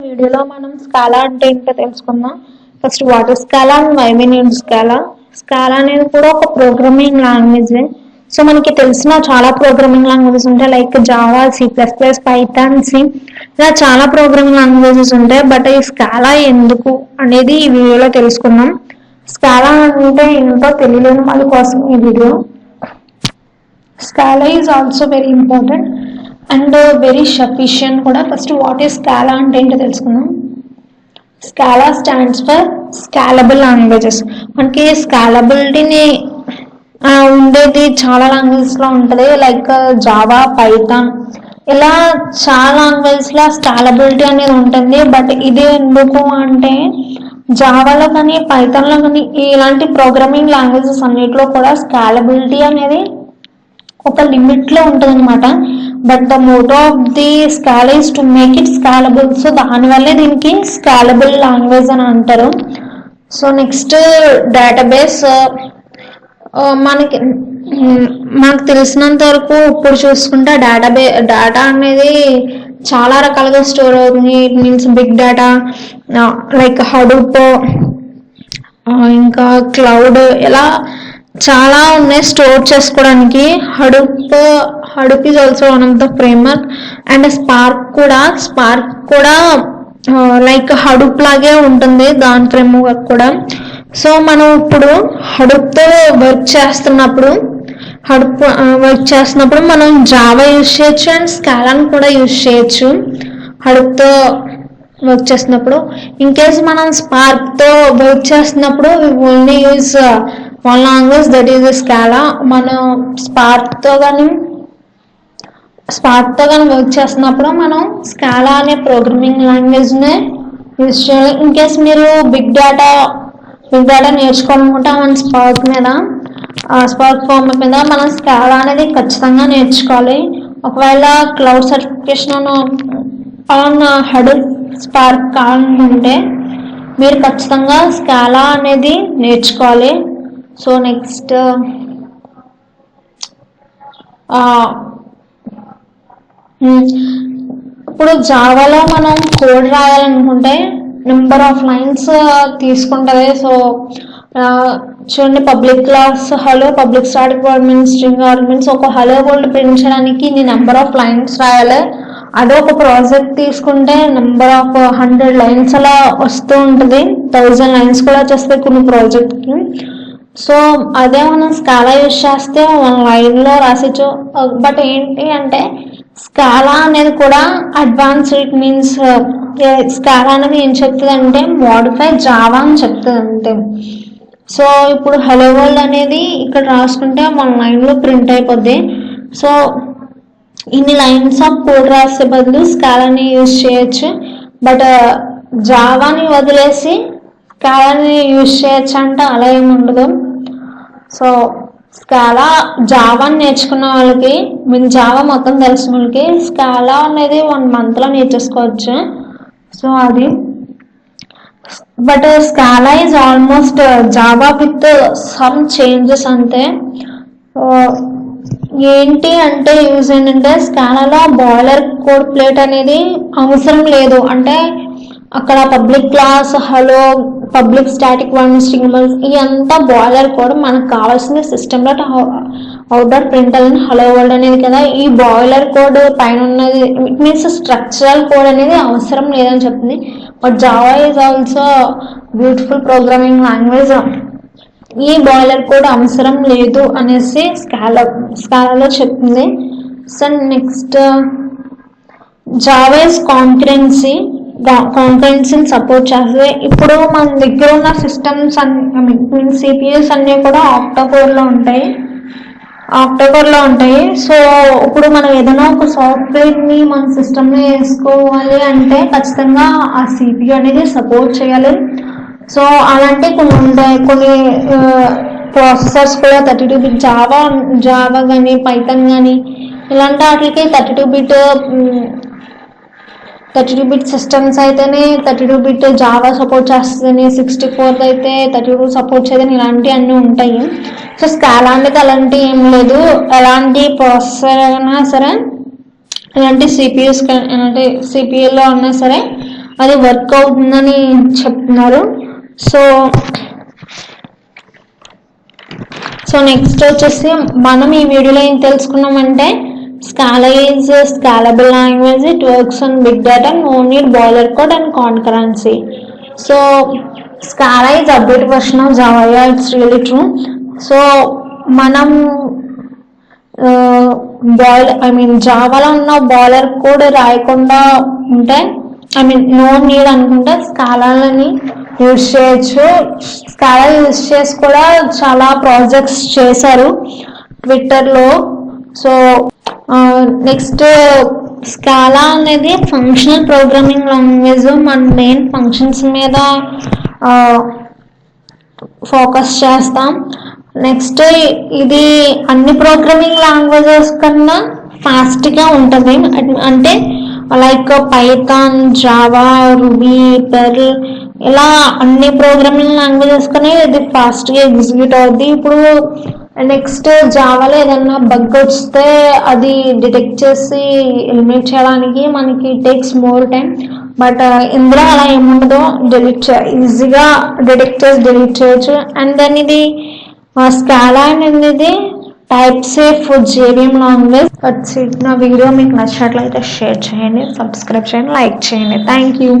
వీడియోలో మనం స్కాలా అంటే ఏంటో తెలుసుకుందాం. First what is Scala and why we need Scala. Scala అనేది కూడా ఒక ప్రోగ్రామింగ్ లాంగ్వేజ్. సో మనకి తెలిసిన చాలా ప్రోగ్రామింగ్ లాంగ్వేజెస్ ఉంటాయి, like Java, C++, Python, C, ఇలా చాలా ప్రోగ్రామింగ్ లాంగ్వేజెస్ ఉంటాయి. బట్ ఈ స్కాలా ఎందుకు అనేది ఈ వీడియోలో తెలుసుకుందాం. స్కాలా అంటే ఏంటో తెలియలేని వాళ్ళ కోసం ఈ video. Scala is also very important and very sufficient కూడా. ఫస్ట్ వాట్ ఈస్ స్కాలా అంటే ఏంటో తెలుసుకుందాం. Scala stands for scalable languages. మనకి స్కాలబిలిటీని ఉండేది చాలా లాంగ్వేజెస్ లో ఉంటుంది, లైక్ జావా, పైథాన్, ఇలా చాలా లాంగ్వేజెస్ లో స్కాలబిలిటీ అనేది ఉంటుంది. బట్ ఇది ఎందుకు అంటే జావాలో కానీ పైథాన్లో కానీ ఇలాంటి ప్రోగ్రామింగ్ లాంగ్వేజెస్ అన్నిటిలో కూడా స్కాలబిలిటీ అనేది ఒక లిమిట్ లో ఉంటుంది అనమాట. But the motto of the Scala is to make it scalable. So దానివల్లే దీనికి స్కాలబుల్ లాంగ్వేజ్ అని అంటారు. So next database. మనకు తెలిసినంత వరకు ఇప్పుడు చూసుకుంటే డేటా అనేది చాలా రకాలుగా స్టోర్ అవుతుంది. It means big data, like Hadoop, ఇంకా క్లౌడ్, ఇలా చాలా ఉన్నాయి స్టోర్ చేసుకోవడానికి. Hadoop is also one of the framework. And Spark కూడా లైక్ హడూప్ లాగే ఉంటుంది దాని ఫ్రేమ్వర్క్ కూడా. సో మనం ఇప్పుడు హడూప్తో వర్క్ చేస్తున్నప్పుడు మనం జావా యూజ్ చేయొచ్చు అండ్ స్కాలాను కూడా యూజ్ చేయొచ్చు హడూప్తో వర్క్ చేస్తున్నప్పుడు. ఇన్ కేస్ మనం స్పార్క్తో వర్క్ చేస్తున్నప్పుడు only use one language, that is scallop. మనం స్పార్క్తో కానీ వర్క్ చేస్తున్నప్పుడు మనం స్కాలా అనే ప్రోగ్రామింగ్ లాంగ్వేజ్నే యూజ్ చేయాలి. ఇన్ కేస్ మీరు బిగ్ డేటా నేర్చుకోవాలనుకుంటే మన స్పార్క్ ఫార్మ్ మీద మనం స్కాలా అనేది ఖచ్చితంగా నేర్చుకోవాలి. ఒకవేళ cloud certification on Hadoop spark కావాలనుకుంటే మీరు ఖచ్చితంగా స్కాలా అనేది నేర్చుకోవాలి. సో నెక్స్ట్ ఇప్పుడు జావాలో మనం కోడ్ రాయాలనుకుంటే నెంబర్ ఆఫ్ లైన్స్ తీసుకుంటుంది. సో చూడండి, public class hello, public static argument, string arguments, ఒక హలో వరల్డ్ ప్రింట్ చేయడానికి నీ నెంబర్ ఆఫ్ లైన్స్ రాయాలి. అదే ఒక ప్రాజెక్ట్ తీసుకుంటే నెంబర్ ఆఫ్ 100 లైన్స్ అలా వస్తూ ఉంటుంది. 1000 లైన్స్ కూడా వచ్చేస్తాయి కొన్ని ప్రాజెక్ట్కి. సో అదే మనం స్కాలా యూజ్ చేస్తే 1 లైన్లో రాసేచ్చు. బట్ ఏంటి అంటే స్కాలా అనేది కూడా అడ్వాన్స్డ్. ఇట్ మీన్స్ స్కాలా అనేది ఏం చెప్తుంది అంటే మోడిఫై జావా అని చెప్తుంది అంతే. సో ఇప్పుడు హలో వరల్డ్ అనేది ఇక్కడ రాసుకుంటే 1 లైన్లో ప్రింట్ అయిపోద్ది. సో ఇన్ని లైన్స్ ఆఫ్ కోడ్ రాసే బదులు స్కాలాని యూజ్ చేయొచ్చు. బట్ జావాని వదిలేసి స్కాలాని యూజ్ చేయొచ్చు అంటే అలా ఏమి ఉండదు. సో జావాని నేర్చుకున్న వాళ్ళకి, మీకు జావా మొత్తం తెలిసిన వాళ్ళకి స్కాలా అనేది 1 monthలో నేర్చేసుకోవచ్చు. సో అది. But scallop is almost Java with some changes అంతే. ఏంటి అంటే యూజ్ ఏంటంటే స్కాలాలో బాయిలర్ కోడ్ ప్లేట్ అనేది అవసరం లేదు. అంటే అక్కడ public class hello, public static void string ఇదంతా బాయిలర్ కోడ్. మనకు కావాల్సిన system dot outdoor printer hello world అనేది కదా. ఈ బాయిలర్ కోడ్ పైన ఉన్నది ఇట్ మీన్స్ స్ట్రక్చరల్ కోడ్ అనేది అవసరం లేదని చెప్తుంది. But Java is also beautiful programming language. ఈ బాయిలర్ కోడ్ అవసరం లేదు అనేసి స్కాలాలో చెప్తుంది. సో నెక్స్ట్ జావా ఇస్ కాంకరెన్సీని సపోర్ట్ చేస్తుంది. ఇప్పుడు మన దగ్గర ఉన్న సిస్టమ్స్ సిపిఎస్ అన్నీ కూడా ఆక్టాకోర్లో ఉంటాయి. సో ఇప్పుడు మనం ఏదైనా ఒక సాఫ్ట్వేర్ని మన సిస్టంలో వేసుకోవాలి అంటే ఖచ్చితంగా ఆ సిపియు అనేది సపోర్ట్ చేయాలి. సో అలాంటి కొన్ని ఉంటాయి. కొన్ని ప్రాసెసర్స్ కూడా 32-bit జావా కానీ పైథాన్ కానీ ఇలాంటి వాటికి 32-bit సిస్టమ్స్ అయితేనే 32-bit జావా సపోర్ట్ చేస్తుంది, 64 అయితే 32 సపోర్ట్ చేయదని ఇలాంటివి అన్నీ ఉంటాయి. సో స్కాలా అనేది అలాంటి ఏం లేదు. ఎలాంటి ప్రాసెసర్ అయినా సరే, ఎలాంటి సిపియూలో ఉన్నా సరే అది వర్క్ అవుతుందని చెప్తున్నారు. సో నెక్స్ట్ వచ్చేసి మనం ఈ వీడియోలో ఏం తెలుసుకున్నామంటే Scala is a scalable language. It works on big data, no need boiler code and concurrency. So Scala is updated version of Java. Yeah, it's really true. So మనం జావాలో ఉన్న boiler code రాయకుండా ఉంటే no need అనుకుంటే స్కాలాని use చేయొచ్చు. Scallop use చేసి కూడా చాలా projects చేశారు ట్విట్టర్లో. సో నెక్స్ట్ స్కాలా అనేది ఫంక్షనల్ ప్రోగ్రామింగ్ లాంగ్వేజ్. మన మెయిన్ ఫంక్షన్స్ మీద ఫోకస్ చేస్తాం. నెక్స్ట్ ఇది అన్ని ప్రోగ్రామింగ్ లాంగ్వేజెస్ కన్నా ఫాస్ట్గా ఉంటుంది. అంటే like Python, Java, ruby, pearl ఇలా అన్ని ప్రోగ్రామింగ్ లాంగ్వేజెస్ కన్నా ఇది ఫాస్ట్గా ఎగ్జిక్యూట్ అవుద్ది. ఇప్పుడు నెక్స్ట్ జావాలో ఏదన్నా బగ్ వస్తే అది డిటెక్ట్ చేసి ఎలిమినేట్ చేయడానికి మనకి టేక్స్ మోర్ టైం. బట్ ఇందులో అలా ఏముండదో, ఈజీగా డిటెక్ట్ చేసి డిలీట్ చేయొచ్చు. అండ్ దెన్ ఇది స్కాలా అనేది టైప్ సేఫ్ JVM లాంగ్వేజ్. నా వీడియో మీకు నచ్చినట్లయితే షేర్ చేయండి, సబ్స్క్రైబ్ చేయండి, లైక్ చేయండి. Thank you.